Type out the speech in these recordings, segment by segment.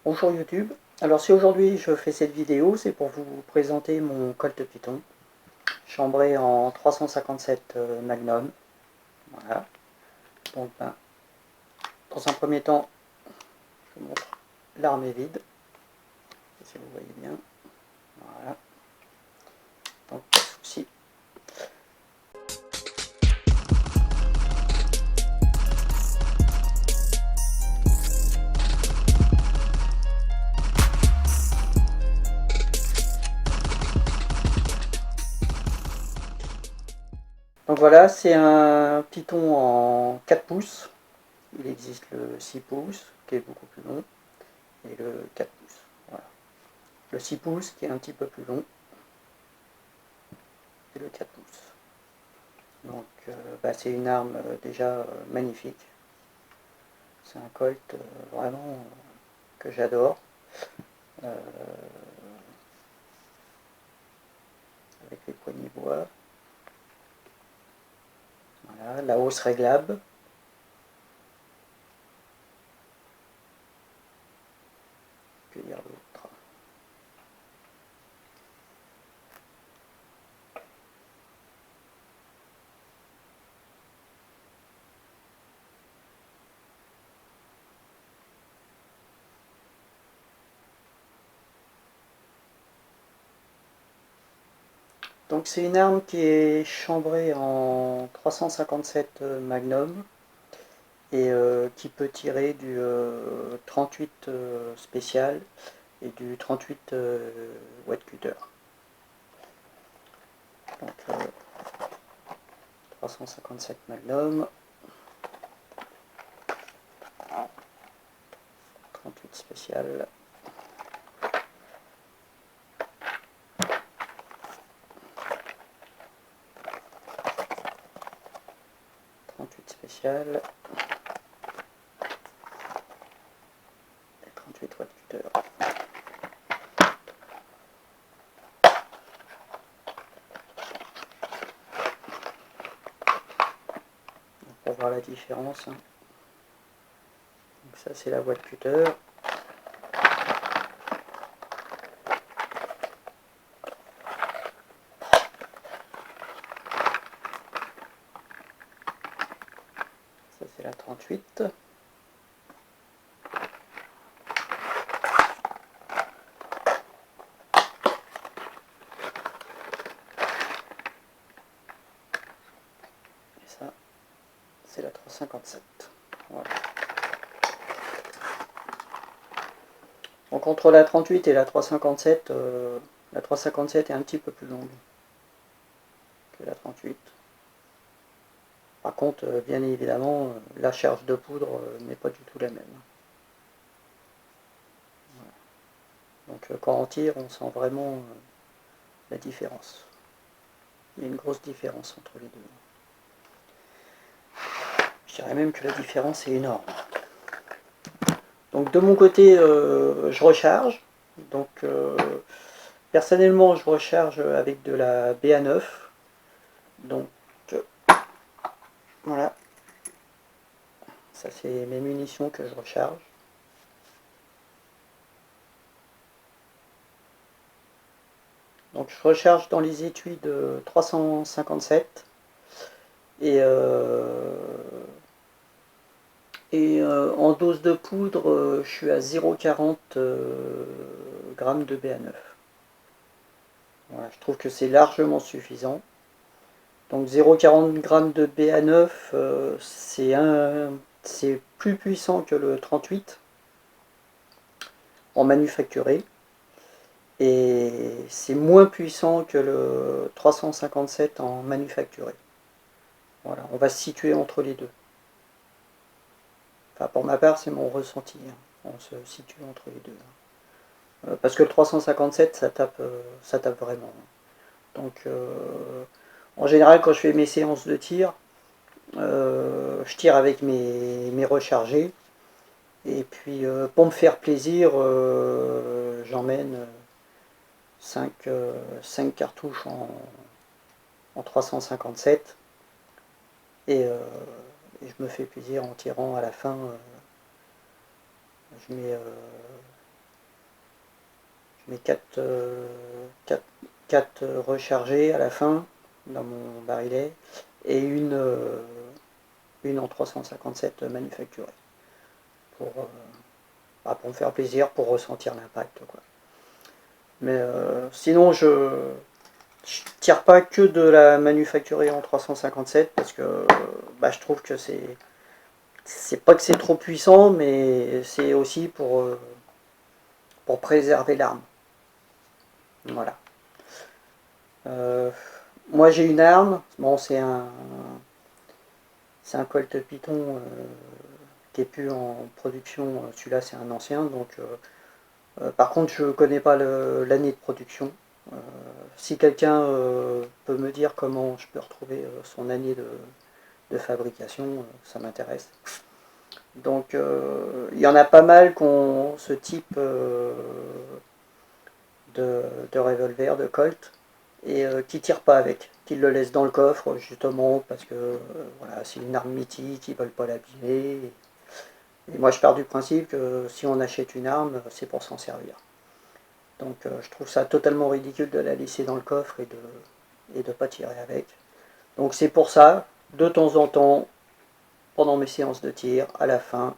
Bonjour YouTube. Alors si aujourd'hui je fais cette vidéo, c'est pour vous présenter mon Colt Python chambré en 357 Magnum. Voilà. Donc dans un premier temps, je vous montre l'arme est vide, si vous voyez bien. Voilà. Donc pas de souci. Donc voilà, c'est un Python en 4 pouces. Il existe le 6 pouces qui est beaucoup plus long et le 4 pouces. Voilà. Le 6 pouces qui est un petit peu plus long et le 4 pouces. Donc c'est une arme déjà magnifique. C'est un Colt vraiment que j'adore. Avec les poignées bois. Voilà, la hausse réglable. Que dire d'autre? Donc c'est une arme qui est chambrée en 357 Magnum et qui peut tirer du 38 spécial et du 38 wet cutter. Donc 357 Magnum, 38 spécial. Spécial et 38 watt cutter. Pour voir la différence, hein. Donc ça c'est la watt cutter. Ça c'est la 38. Et ça c'est la 357. Voilà. Donc entre la 38 et la 357, la 357 est un petit peu plus longue que la 38. Par contre, bien évidemment, la charge de poudre n'est pas du tout la même. Voilà. Donc quand on tire, on sent vraiment la différence. Il y a une grosse différence entre les deux. Je dirais même que la différence est énorme. Donc de mon côté, je recharge. Donc personnellement, je recharge avec de la BA9. Donc voilà. Ça c'est mes munitions que je recharge. Donc je recharge dans les étuis de 357 et en dose de poudre, je suis à 0,40 grammes de BA9. Voilà, je trouve que c'est largement suffisant. Donc 0,40 grammes de BA9, c'est plus puissant que le 38 en manufacturé. Et c'est moins puissant que le 357 en manufacturé. Voilà, on va se situer entre les deux. Enfin, pour ma part, c'est mon ressenti. Hein. On se situe entre les deux. Parce que le 357, ça tape vraiment. Donc, en général, quand je fais mes séances de tir, je tire avec mes rechargés. Et puis, pour me faire plaisir, j'emmène 5 cartouches en 357. Et je me fais plaisir en tirant à la fin. Je mets mets 4 rechargés à la fin dans mon barillet et une en 357 manufacturée pour me faire plaisir, pour ressentir l'impact, quoi. Mais sinon je tire pas que de la manufacturée en 357 parce que je trouve que c'est pas que c'est trop puissant, mais c'est aussi pour préserver l'arme. Voilà. Euh, Moi j'ai une arme, bon c'est un Colt Python qui est plus en production, celui-là c'est un ancien, donc par contre je connais pas l'année de production. Euh, Si quelqu'un peut me dire comment je peux retrouver son année de fabrication, ça m'intéresse. Donc il y en a pas mal qui ont ce type de revolver, de Colt, et qui tirent pas avec, qui le laissent dans le coffre justement parce que voilà, c'est une arme mythique, ils veulent pas l'abîmer. Et moi je pars du principe que si on achète une arme, c'est pour s'en servir. Donc je trouve ça totalement ridicule de la laisser dans le coffre et de pas tirer avec. Donc c'est pour ça, de temps en temps, pendant mes séances de tir, à la fin,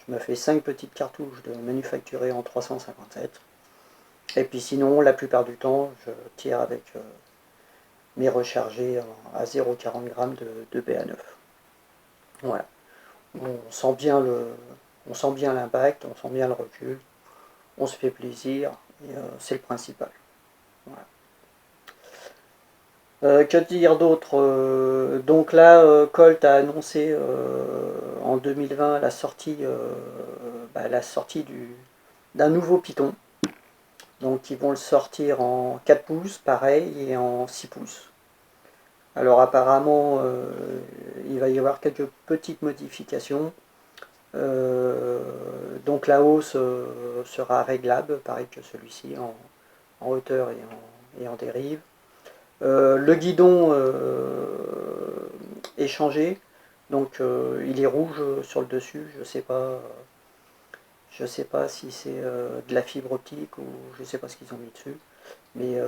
je me fais 5 petites cartouches de manufacturées en 357. Et puis sinon, la plupart du temps, je tire avec mes rechargés à 0,40 g de BA9. Voilà. On sent bien l'impact, on sent bien le recul, on se fait plaisir, et c'est le principal. Voilà. Que dire d'autre donc là, Colt a annoncé en 2020 la sortie d'un nouveau Python. Donc ils vont le sortir en 4 pouces, pareil, et en 6 pouces. Alors apparemment, il va y avoir quelques petites modifications. Donc la hausse sera réglable, pareil que celui-ci, en hauteur et en dérive. Le guidon est changé, donc il est rouge sur le dessus. Je sais pas si c'est de la fibre optique ou je sais pas ce qu'ils ont mis dessus. Mais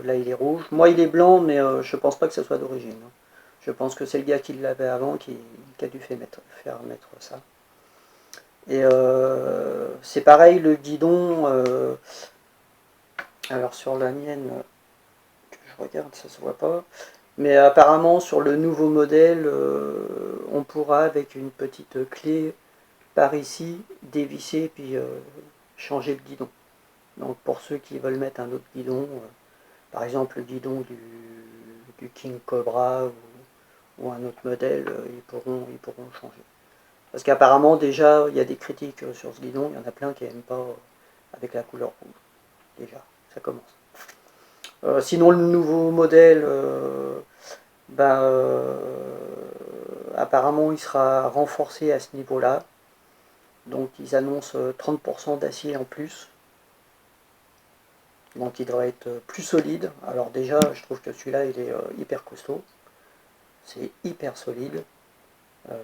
là il est rouge. Moi il est blanc, mais je pense pas que ce soit d'origine. Je pense que c'est le gars qui l'avait avant qui a dû faire mettre ça. Et c'est pareil, le guidon. Alors sur la mienne, que je regarde, ça se voit pas. Mais apparemment sur le nouveau modèle, on pourra avec une petite clé par ici dévisser puis changer le guidon. Donc pour ceux qui veulent mettre un autre guidon, par exemple le guidon du King Cobra ou un autre modèle, ils pourront changer. Parce qu'apparemment déjà il y a des critiques sur ce guidon, il y en a plein qui n'aiment pas avec la couleur rouge. Déjà, ça commence. Sinon le nouveau modèle, ben, apparemment il sera renforcé à ce niveau-là. Donc ils annoncent 30% d'acier en plus. Donc il devrait être plus solide. Alors déjà je trouve que celui-là il est hyper costaud. C'est hyper solide. Euh,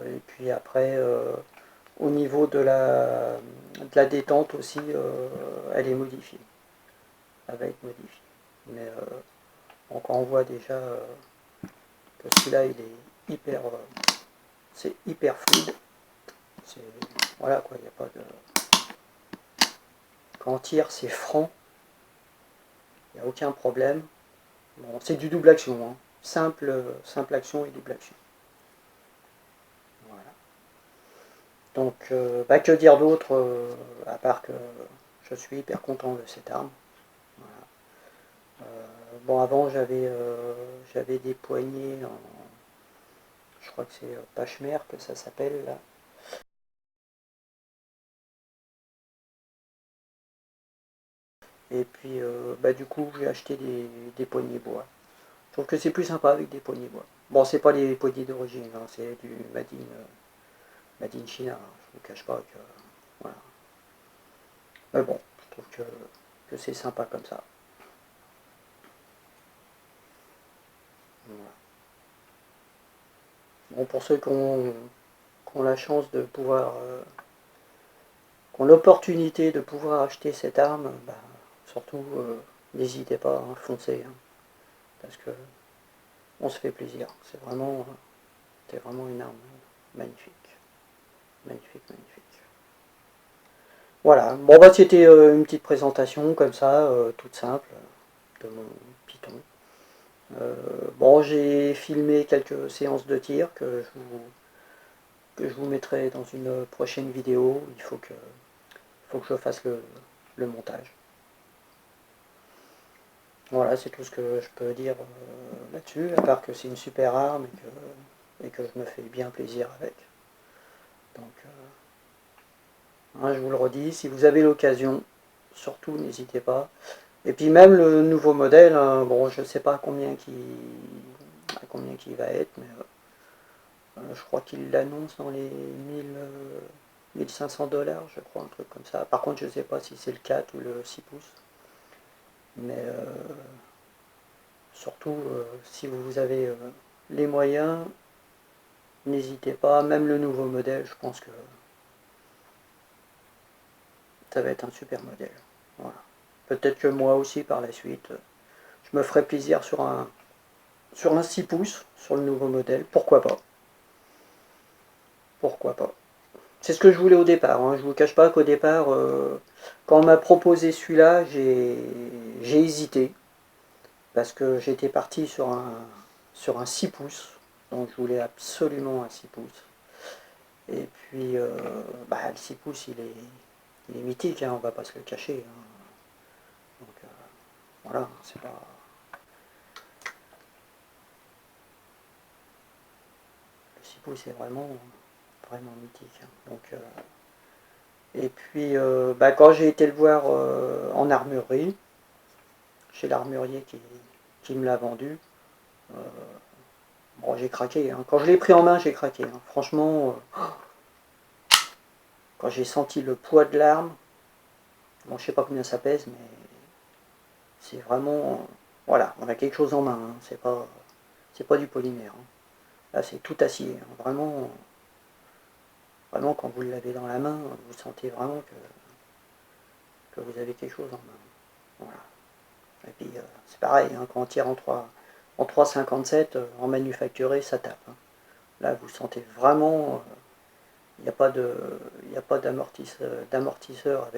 et puis après au niveau de la détente aussi, elle est modifiée. Elle va être modifiée. Mais donc on voit déjà que celui-là il est c'est hyper fluide. Voilà quoi, il n'y a pas de. Quand on tire c'est franc, il n'y a aucun problème. Bon, c'est du double action, hein. Simple action et double action. Voilà. Donc, que dire d'autre, à part que je suis hyper content de cette arme. Voilà. Bon, avant j'avais des poignées je crois que c'est Pachmer que ça s'appelle là. Et puis du coup j'ai acheté des poignées bois. Je trouve que c'est plus sympa avec des poignées bois. Bon, c'est pas les poignées d'origine, hein, c'est du Made in China, hein, je vous cache pas que. Voilà. Mais bon, je trouve que c'est sympa comme ça. Voilà. Bon, pour ceux qui ont la chance de pouvoir qui ont l'opportunité de pouvoir acheter cette arme, bah, surtout n'hésitez pas, hein, foncez, hein, parce que on se fait plaisir. C'est vraiment une arme magnifique. Magnifique, magnifique. Voilà, bon bah c'était une petite présentation comme ça, toute simple, de mon Python. Bon, j'ai filmé quelques séances de tir que je vous mettrai dans une prochaine vidéo. Il faut que je fasse le montage. Voilà, c'est tout ce que je peux dire là-dessus, à part que c'est une super arme et que je me fais bien plaisir avec. Donc, hein, je vous le redis, si vous avez l'occasion, surtout n'hésitez pas. Et puis même le nouveau modèle, hein, bon, je ne sais pas à combien qui va être, mais je crois qu'il l'annonce dans les 1500 $, je crois, un truc comme ça. Par contre, je ne sais pas si c'est le 4 ou le 6 pouces. Mais surtout, si vous avez les moyens, n'hésitez pas. Même le nouveau modèle, je pense que ça va être un super modèle. Voilà. Peut-être que moi aussi, par la suite, je me ferai plaisir sur un 6 pouces, sur le nouveau modèle. Pourquoi pas? Pourquoi pas? C'est ce que je voulais au départ. Hein. Je vous cache pas qu'au départ, quand on m'a proposé celui-là, j'ai hésité. Parce que j'étais parti sur un 6 pouces. Donc je voulais absolument un 6 pouces. Et puis, bah, le 6 pouces, il est mythique, hein, on va pas se le cacher. Hein. Donc voilà, c'est pas. Le 6 pouces est vraiment, vraiment mythique. Hein. Donc, et puis, bah, quand j'ai été le voir en armurerie, chez l'armurier qui me l'a vendu, bon, j'ai craqué. Hein. Quand je l'ai pris en main, j'ai craqué. Hein. Franchement, quand j'ai senti le poids de l'arme, bon, je sais pas combien ça pèse, mais c'est vraiment. Voilà, on a quelque chose en main. Hein. C'est pas du polymère. Hein. Là, c'est tout acier. Hein. Vraiment, vraiment, quand vous l'avez dans la main, vous sentez vraiment que vous avez quelque chose en main. Voilà. Et puis, c'est pareil, hein, quand on tire en 3,57, en manufacturé, ça tape. Hein. Là, vous sentez vraiment. Il n'y a pas d'amortisseur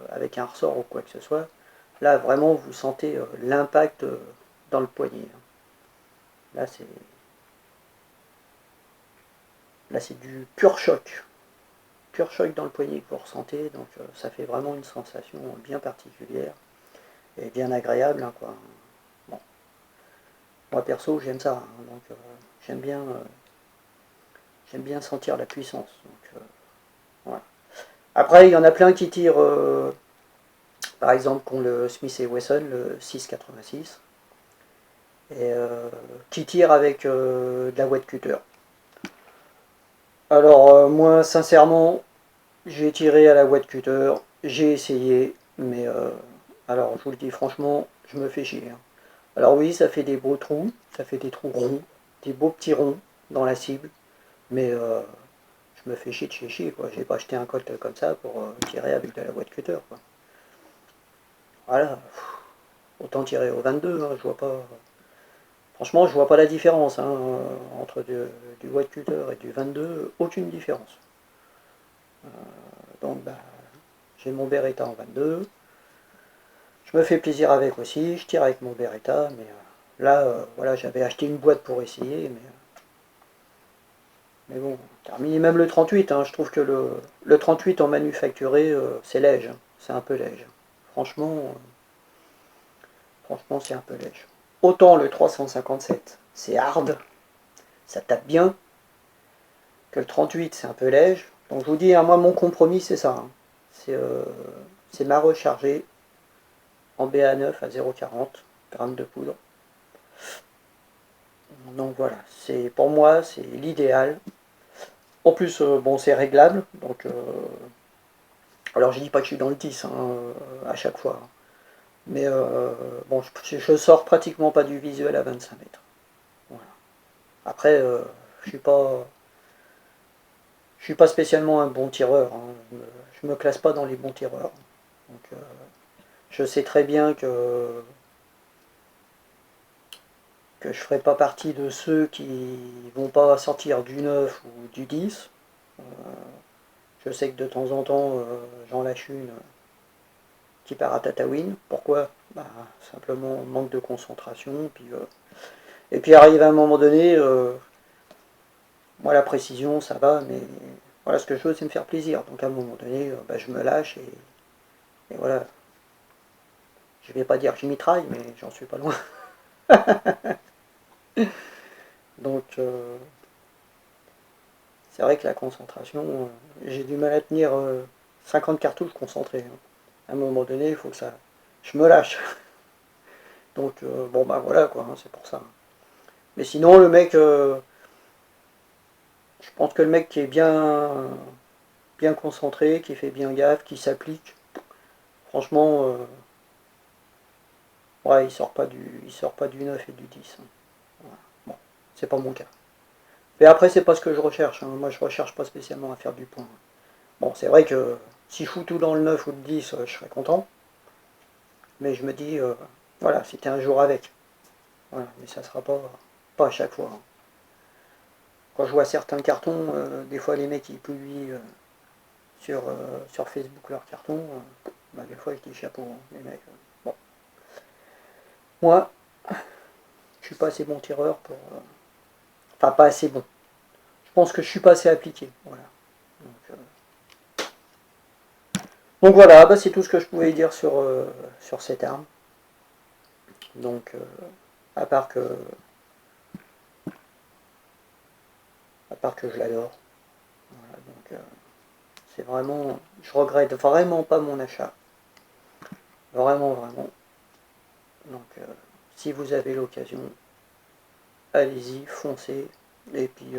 avec un ressort ou quoi que ce soit. Là, vraiment, vous sentez l'impact dans le poignet. Hein. Là, c'est du pur choc. Pur choc dans le poignet que vous ressentez. Donc, ça fait vraiment une sensation bien particulière et bien agréable. Hein, quoi. Bon. Moi, perso, j'aime ça. Hein, donc, j'aime bien sentir la puissance. Donc, voilà. Après, il y en a plein qui tirent, par exemple, qui ont le Smith & Wesson, le 6,86, et qui tirent avec de la wet cutter. Alors, moi, sincèrement, j'ai tiré à la wet cutter, j'ai essayé, mais alors, je vous le dis franchement, je me fais chier. Hein. Alors oui, ça fait des beaux trous, ça fait des trous ronds, des beaux petits ronds dans la cible, mais je me fais chier de chez chier, quoi. J'ai pas acheté un colt comme ça pour tirer avec de la wet cutter, quoi. Voilà, autant tirer au 22, hein, je vois pas. Franchement, je vois pas la différence hein, entre du wet cutter et du 22, aucune différence. Donc, bah, j'ai mon Beretta en 22. Je me fais plaisir avec aussi, je tire avec mon Beretta, mais là, voilà, j'avais acheté une boîte pour essayer, mais bon, terminé même le 38, hein, je trouve que le 38 en manufacturé, c'est léger, hein, c'est un peu léger. Franchement, c'est un peu léger. Autant le 357, c'est hard, ça tape bien, que le 38, c'est un peu léger. Donc je vous dis, hein, moi, mon compromis, c'est ça. Hein. C'est ma rechargée en BA9 à 0,40 grammes de poudre. Donc voilà, pour moi, c'est l'idéal. En plus, bon, c'est réglable, donc alors je dis pas que je suis dans le 10 hein, à chaque fois, hein. Mais bon, je sors pratiquement pas du visuel à 25 m. 'Mètres. Voilà. Après, je suis pas. Je suis pas spécialement un bon tireur, hein. Je me classe pas dans les bons tireurs. Donc, je sais très bien que je ferai pas partie de ceux qui vont pas sortir du 9 ou du 10. Euh, je sais que de temps en temps, j'en lâche une qui part à Tatooine. Pourquoi? Bah, simplement manque de concentration. Et puis arrive à un moment donné, moi la précision ça va, mais voilà, ce que je veux c'est me faire plaisir. Donc à un moment donné, bah, je me lâche et voilà. Je vais pas dire que je mitraille, mais j'en suis pas loin. Donc c'est vrai que la concentration, j'ai du mal à tenir 50 cartouches concentrées, hein. À un moment donné, il faut que ça, je me lâche. Donc bon bah voilà quoi, hein, c'est pour ça. Mais sinon le mec, je pense que le mec qui est bien concentré, qui fait bien gaffe, qui s'applique, franchement, ouais, il sort pas du 9 et du 10, hein. Voilà. Bon, c'est pas mon cas. Mais après, c'est pas ce que je recherche, hein. Moi, je recherche pas spécialement à faire du point. Bon, c'est vrai que si je fous tout dans le 9 ou le 10, je serais content. Mais je me dis, voilà, c'était un jour avec. Voilà, mais ça sera pas à chaque fois, hein. Quand je vois certains cartons, des fois les mecs ils publient sur Facebook leurs cartons, bah, des fois je dis chapeau, hein, les mecs. Bon. Moi, je suis pas assez bon tireur pour. Enfin, pas assez bon. Je pense que je suis pas assez appliqué. Voilà. Donc voilà, bah, c'est tout ce que je pouvais dire sur cette arme. Donc, à part que, à part que je l'adore. Voilà, donc, c'est vraiment. Je regrette vraiment pas mon achat. Vraiment, vraiment. Donc, si vous avez l'occasion, allez-y, foncez. Et puis,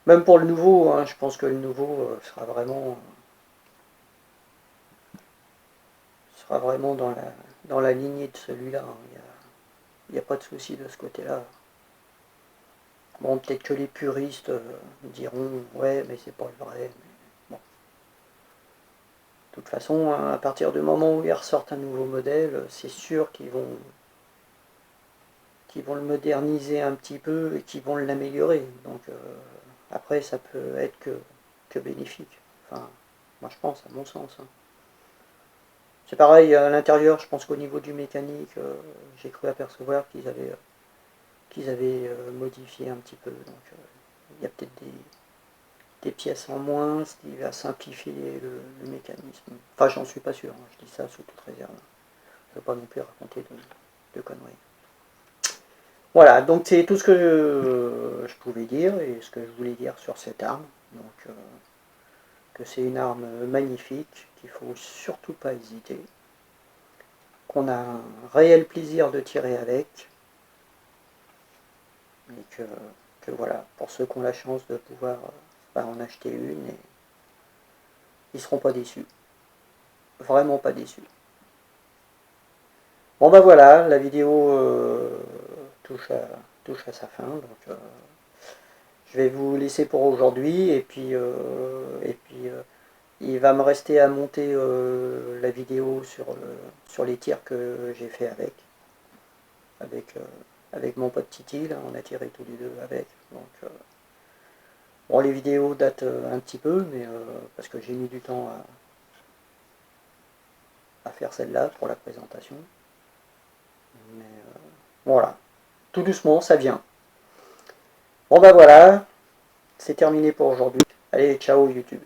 même pour le nouveau, hein, je pense que le nouveau sera vraiment dans la lignée de celui-là, hein. Il n'y a pas de souci de ce côté-là. Bon, peut-être que les puristes diront ouais, mais c'est pas le vrai. Mais bon. De toute façon, hein, à partir du moment où ils ressortent un nouveau modèle, c'est sûr qu'ils vont le moderniser un petit peu et qu'ils vont l'améliorer. Donc après, ça peut être que bénéfique. Enfin, moi je pense, à mon sens, hein. C'est pareil à l'intérieur, je pense qu'au niveau du mécanique, j'ai cru apercevoir qu'ils avaient modifié un petit peu. Donc il y a peut-être des pièces en moins, ce qui va simplifier le mécanisme. Enfin, j'en suis pas sûr, hein, je dis ça sous toute réserve. Je ne veux pas non plus raconter de conneries. Voilà, donc c'est tout ce que je pouvais dire et ce que je voulais dire sur cette arme. Donc, que c'est une arme magnifique, qu'il faut surtout pas hésiter, qu'on a un réel plaisir de tirer avec, et que voilà, pour ceux qui ont la chance de pouvoir en acheter une, et ils seront pas déçus. Vraiment pas déçus. Bon bah voilà, la vidéo touche à sa fin, donc je vais vous laisser pour aujourd'hui, et puis il va me rester à monter la vidéo sur les tirs que j'ai fait avec mon pote Titi, là, on a tiré tous les deux avec. Donc, bon, les vidéos datent un petit peu, mais parce que j'ai mis du temps à faire celle-là pour la présentation. Mais voilà, tout doucement, ça vient. Bon bah voilà, c'est terminé pour aujourd'hui. Allez, ciao YouTube.